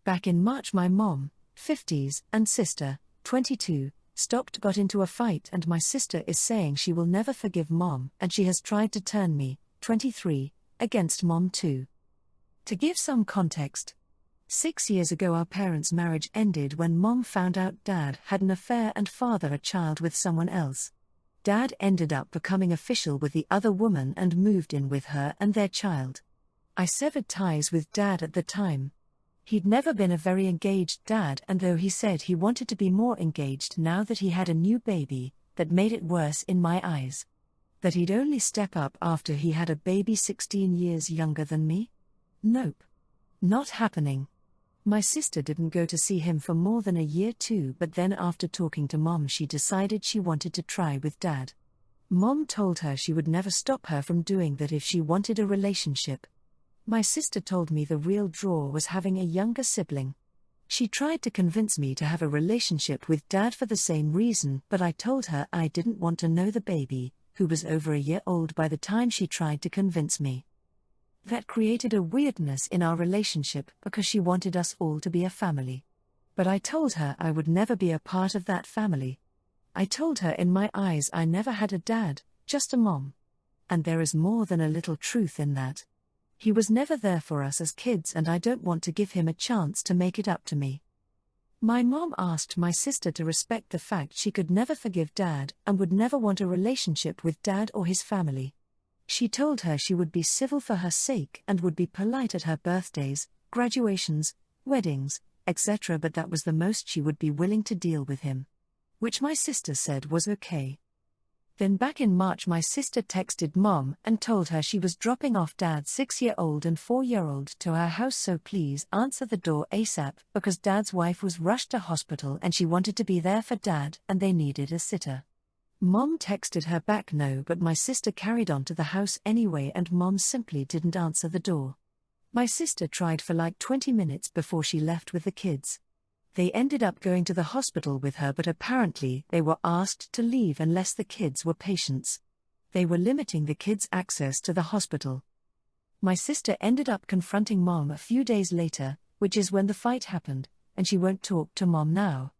Back in March, my mom, 50s, and sister, 22, got into a fight, and my sister is saying she will never forgive mom, and she has tried to turn me, 23, against mom too. To give some context, 6 years ago our parents' marriage ended when mom found out dad had an affair and father a child with someone else. Dad ended up becoming official with the other woman and moved in with her and their child. I severed ties with dad at the time. He'd never been a very engaged dad, and though he said he wanted to be more engaged now that he had a new baby, that made it worse in my eyes. That he'd only step up after he had a baby 16 years younger than me? Nope. Not happening. My sister didn't go to see him for more than a year too, but then after talking to mom she decided she wanted to try with dad. Mom told her she would never stop her from doing that if she wanted a relationship. My sister told me the real draw was having a younger sibling. She tried to convince me to have a relationship with dad for the same reason, but I told her I didn't want to know the baby, who was over a year old by the time she tried to convince me. That created a weirdness in our relationship because she wanted us all to be a family. But I told her I would never be a part of that family. I told her in my eyes I never had a dad, just a mom. And there is more than a little truth in that. He was never there for us as kids, and I don't want to give him a chance to make it up to me. My mom asked my sister to respect the fact she could never forgive dad and would never want a relationship with dad or his family. She told her she would be civil for her sake and would be polite at her birthdays, graduations, weddings, etc., but that was the most she would be willing to deal with him. Which my sister said was okay. Then back in March my sister texted mom and told her she was dropping off dad's 6-year-old and 4-year-old to her house, so please answer the door ASAP, because dad's wife was rushed to hospital and she wanted to be there for dad and they needed a sitter. Mom texted her back no, but my sister carried on to the house anyway and mom simply didn't answer the door. My sister tried for like 20 minutes before she left with the kids. They ended up going to the hospital with her, but apparently they were asked to leave unless the kids were patients. They were limiting the kids' access to the hospital. My sister ended up confronting mom a few days later, which is when the fight happened, and she won't talk to mom now.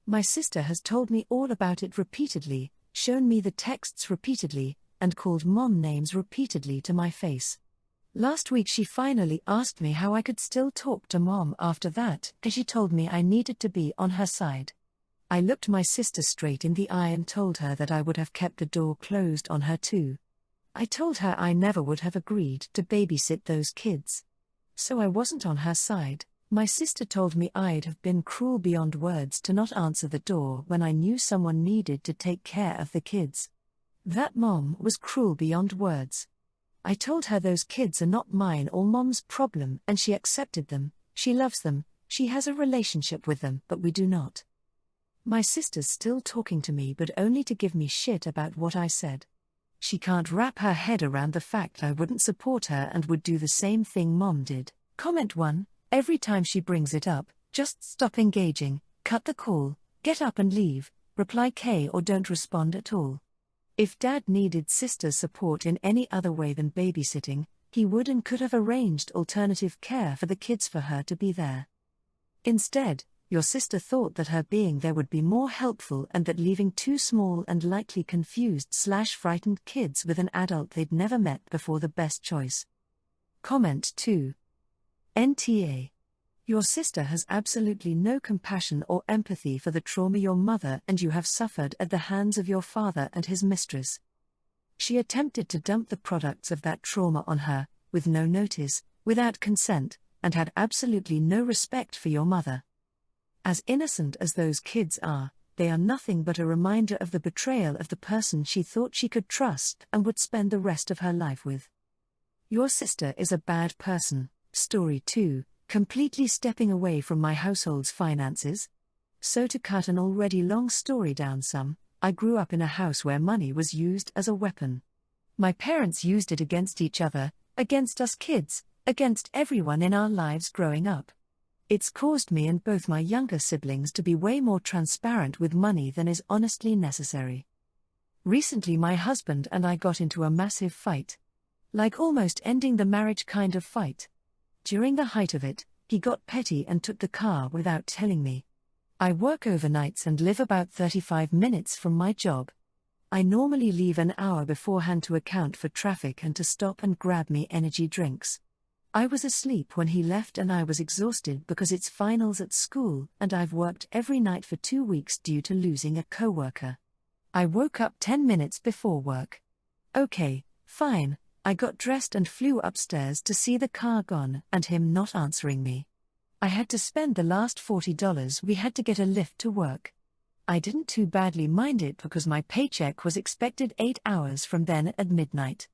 My sister has told me all about it repeatedly, shown me the texts repeatedly, and called mom names repeatedly to my face. Last week she finally asked me how I could still talk to mom after that, and she told me I needed to be on her side. I looked my sister straight in the eye and told her that I would have kept the door closed on her too. I told her I never would have agreed to babysit those kids. So I wasn't on her side. My sister told me I'd have been cruel beyond words to not answer the door when I knew someone needed to take care of the kids. That mom was cruel beyond words. I told her those kids are not mine or mom's problem, and she accepted them. She loves them, she has a relationship with them, but we do not. My sister's still talking to me, but only to give me shit about what I said. She can't wrap her head around the fact I wouldn't support her and would do the same thing mom did. Comment 1, every time she brings it up, just stop engaging, cut the call, get up and leave, reply K or don't respond at all. If dad needed sister's support in any other way than babysitting, he would and could have arranged alternative care for the kids for her to be there. Instead, your sister thought that her being there would be more helpful and that leaving 2 small and likely confused/frightened kids with an adult they'd never met before the best choice. Comment 2. NTA. Your sister has absolutely no compassion or empathy for the trauma your mother and you have suffered at the hands of your father and his mistress. She attempted to dump the products of that trauma on her, with no notice, without consent, and had absolutely no respect for your mother. As innocent as those kids are, they are nothing but a reminder of the betrayal of the person she thought she could trust and would spend the rest of her life with. Your sister is a bad person. Story 2. Completely stepping away from my household's finances. So to cut an already long story down some, I grew up in a house where money was used as a weapon. My parents used it against each other, against us kids, against everyone in our lives growing up. It's caused me and both my younger siblings to be way more transparent with money than is honestly necessary. Recently my husband and I got into a massive fight. Like almost ending the marriage kind of fight. During the height of it, He got petty and took the car without telling me. I work overnights and live about 35 minutes from my job. I normally leave an hour beforehand to account for traffic and to stop and grab me energy drinks. I was asleep when he left and I was exhausted because it's finals at school and I've worked every night for 2 weeks due to losing a coworker. I woke up 10 minutes before work. Okay, fine, I got dressed and flew upstairs to see the car gone and him not answering me. I had to spend the last $40 we had to get a lift to work. I didn't too badly mind it because my paycheck was expected 8 hours from then at midnight.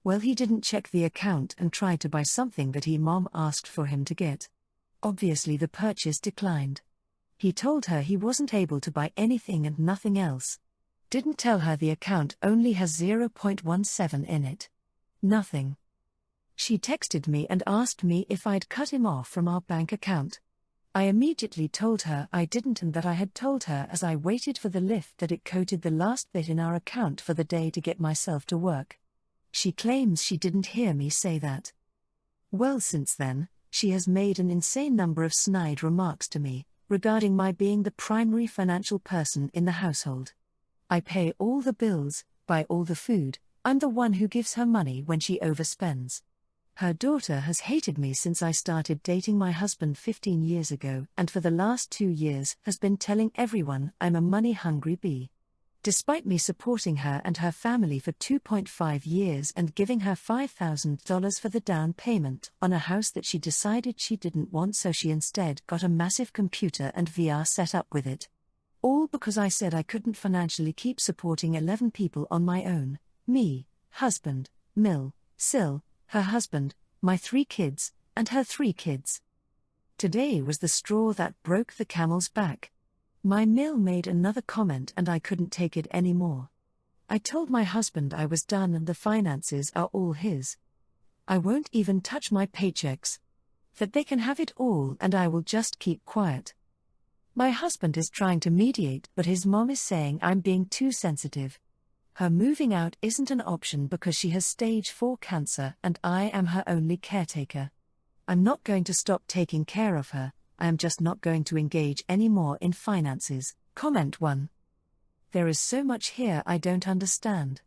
Well, he didn't check the account and tried to buy something that mom asked for him to get. Obviously the purchase declined. He told her he wasn't able to buy anything and nothing else. Didn't tell her the account only has 0.17 in it. Nothing. She texted me and asked me if I'd cut him off from our bank account. I immediately told her I didn't and that I had told her as I waited for the lift that it coded the last bit in our account for the day to get myself to work. She claims she didn't hear me say that. Well, since then, she has made an insane number of snide remarks to me, regarding my being the primary financial person in the household. I pay all the bills, buy all the food, I'm the one who gives her money when she overspends. Her daughter has hated me since I started dating my husband 15 years ago and for the last 2 years has been telling everyone I'm a money-hungry bee. Despite me supporting her and her family for 2.5 years and giving her $5,000 for the down payment on a house that she decided she didn't want, so she instead got a massive computer and VR set up with it. All because I said I couldn't financially keep supporting 11 people on my own: me, husband, Mill, Sil, her husband, my 3 kids, and her 3 kids. Today was the straw that broke the camel's back. My Mill made another comment and I couldn't take it anymore. I told my husband I was done and the finances are all his. I won't even touch my paychecks. That they can have it all and I will just keep quiet. My husband is trying to mediate, but his mom is saying I'm being too sensitive. Her moving out isn't an option because she has stage 4 cancer and I am her only caretaker. I'm not going to stop taking care of her, I am just not going to engage anymore in finances. Comment 1. There is so much here I don't understand.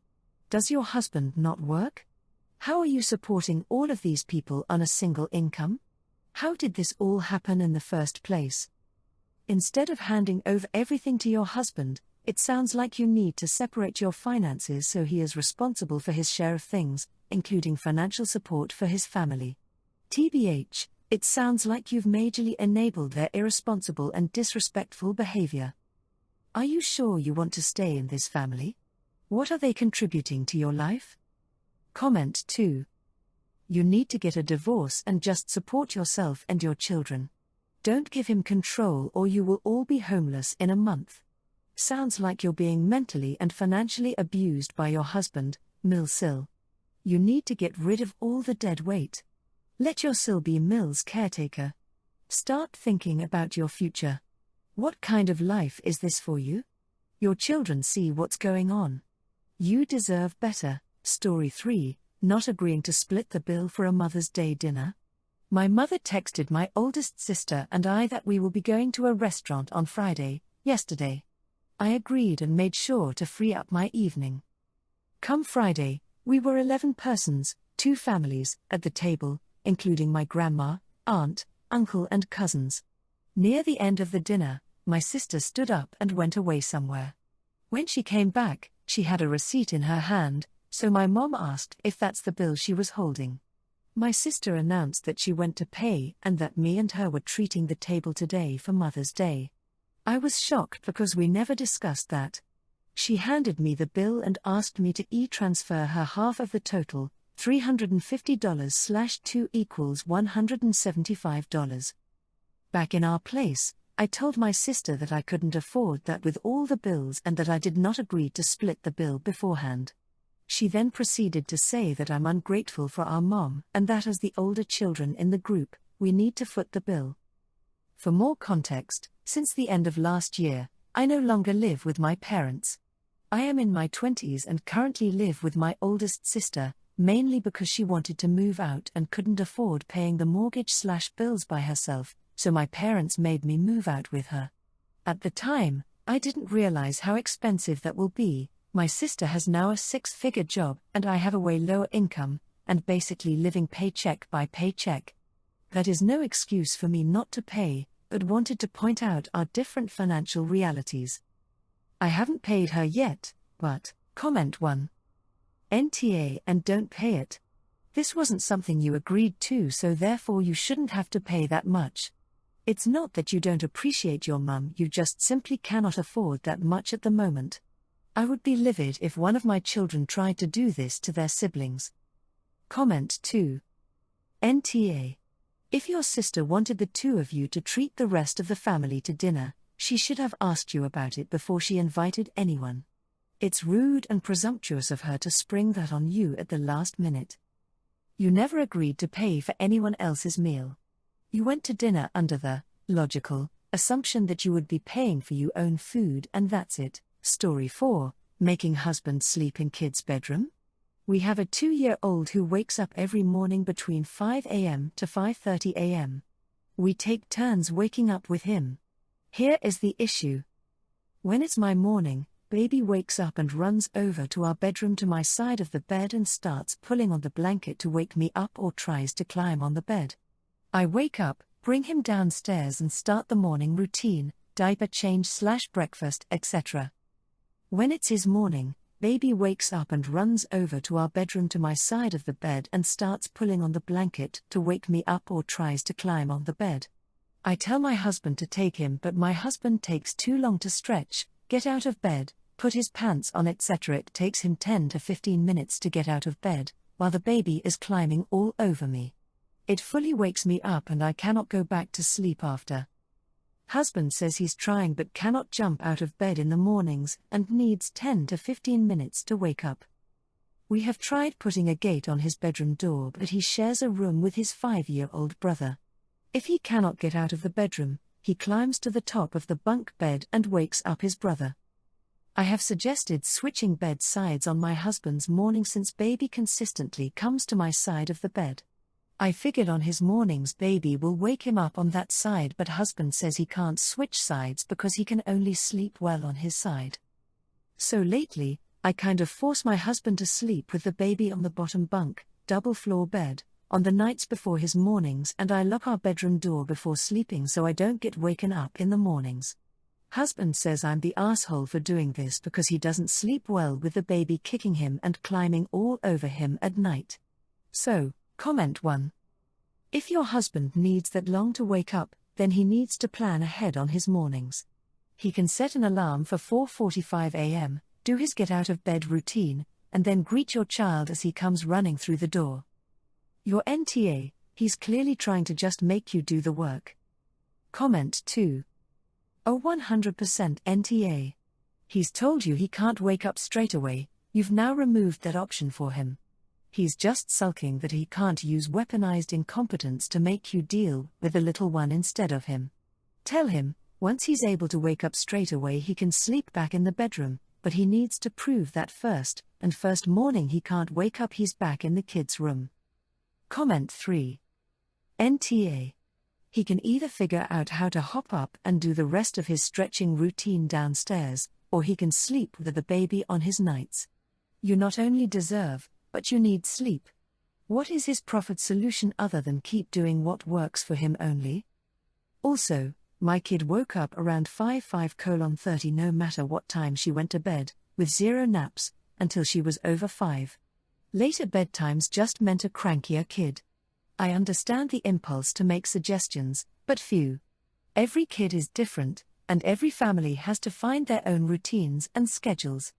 Does your husband not work? How are you supporting all of these people on a single income? How did this all happen in the first place? Instead of handing over everything to your husband, it sounds like you need to separate your finances so he is responsible for his share of things, including financial support for his family. TBH, it sounds like you've majorly enabled their irresponsible and disrespectful behavior. Are you sure you want to stay in this family? What are they contributing to your life? Comment 2. You need to get a divorce and just support yourself and your children. Don't give him control or you will all be homeless in a month. Sounds like you're being mentally and financially abused by your husband, Mill Sil. You need to get rid of all the dead weight. Let your Sil be Mill's caretaker. Start thinking about your future. What kind of life is this for you? Your children see what's going on. You deserve better. Story 3, not agreeing to split the bill for a Mother's Day dinner. My mother texted my oldest sister and I that we will be going to a restaurant on Friday, yesterday. I agreed and made sure to free up my evening. Come Friday, we were 11 persons, 2 families, at the table, including my grandma, aunt, uncle and cousins. Near the end of the dinner, my sister stood up and went away somewhere. When she came back, she had a receipt in her hand, so my mom asked if that's the bill she was holding. My sister announced that she went to pay and that me and her were treating the table today for Mother's Day. I was shocked because we never discussed that. She handed me the bill and asked me to e-transfer her half of the total, $350/2 equals $175. Back in our place, I told my sister that I couldn't afford that with all the bills and that I did not agree to split the bill beforehand. She then proceeded to say that I'm ungrateful for our mom and that as the older children in the group, we need to foot the bill. For more context, since the end of last year, I no longer live with my parents. I am in my 20s and currently live with my oldest sister, mainly because she wanted to move out and couldn't afford paying the mortgage/bills by herself, so my parents made me move out with her. At the time, I didn't realize how expensive that will be. My sister has now a 6-figure job and I have a way lower income, and basically living paycheck by paycheck. That is no excuse for me not to pay, but wanted to point out our different financial realities. I haven't paid her yet, but, comment 1. NTA and don't pay it. This wasn't something you agreed to, so therefore you shouldn't have to pay that much. It's not that you don't appreciate your mum, you just simply cannot afford that much at the moment. I would be livid if one of my children tried to do this to their siblings. Comment 2. NTA. If your sister wanted the two of you to treat the rest of the family to dinner, she should have asked you about it before she invited anyone. It's rude and presumptuous of her to spring that on you at the last minute. You never agreed to pay for anyone else's meal. You went to dinner under the logical assumption that you would be paying for your own food and that's it. Story 4, making husband sleep in kid's bedroom? We have a 2-year-old who wakes up every morning between 5 a.m. to 5:30 a.m. We take turns waking up with him. Here is the issue. When it's my morning, baby wakes up and runs over to our bedroom to my side of the bed and starts pulling on the blanket to wake me up or tries to climb on the bed. I wake up, bring him downstairs and start the morning routine, diaper change/breakfast, etc. When it's his morning, baby wakes up and runs over to our bedroom to my side of the bed and starts pulling on the blanket to wake me up or tries to climb on the bed. I tell my husband to take him, but my husband takes too long to stretch, get out of bed, put his pants on, etc. It takes him 10 to 15 minutes to get out of bed, while the baby is climbing all over me. It fully wakes me up and I cannot go back to sleep after. Husband says he's trying but cannot jump out of bed in the mornings and needs 10 to 15 minutes to wake up. We have tried putting a gate on his bedroom door, but he shares a room with his 5-year-old brother. If he cannot get out of the bedroom, he climbs to the top of the bunk bed and wakes up his brother. I have suggested switching bed sides on my husband's morning since baby consistently comes to my side of the bed. I figured on his mornings baby will wake him up on that side, but husband says he can't switch sides because he can only sleep well on his side. So lately, I kind of force my husband to sleep with the baby on the bottom bunk, double floor bed, on the nights before his mornings, and I lock our bedroom door before sleeping so I don't get waken up in the mornings. Husband says I'm the asshole for doing this because he doesn't sleep well with the baby kicking him and climbing all over him at night. So, comment 1. If your husband needs that long to wake up, then he needs to plan ahead on his mornings. He can set an alarm for 4:45 a.m., do his get out of bed routine, and then greet your child as he comes running through the door. Your NTA, he's clearly trying to just make you do the work. Comment 2. A 100% NTA. He's told you he can't wake up straight away, you've now removed that option for him. He's just sulking that he can't use weaponized incompetence to make you deal with the little one instead of him. Tell him, once he's able to wake up straight away he can sleep back in the bedroom, but he needs to prove that first, and first morning he can't wake up he's back in the kid's room. Comment 3. NTA. He can either figure out how to hop up and do the rest of his stretching routine downstairs, or he can sleep with the baby on his nights. You not only deserve, but you need sleep. What is his profit solution other than keep doing what works for him only? Also, my kid woke up around 5:30 no matter what time she went to bed, with 0 naps, until she was over 5. Later bedtimes just meant a crankier kid. I understand the impulse to make suggestions, but few. Every kid is different, and every family has to find their own routines and schedules.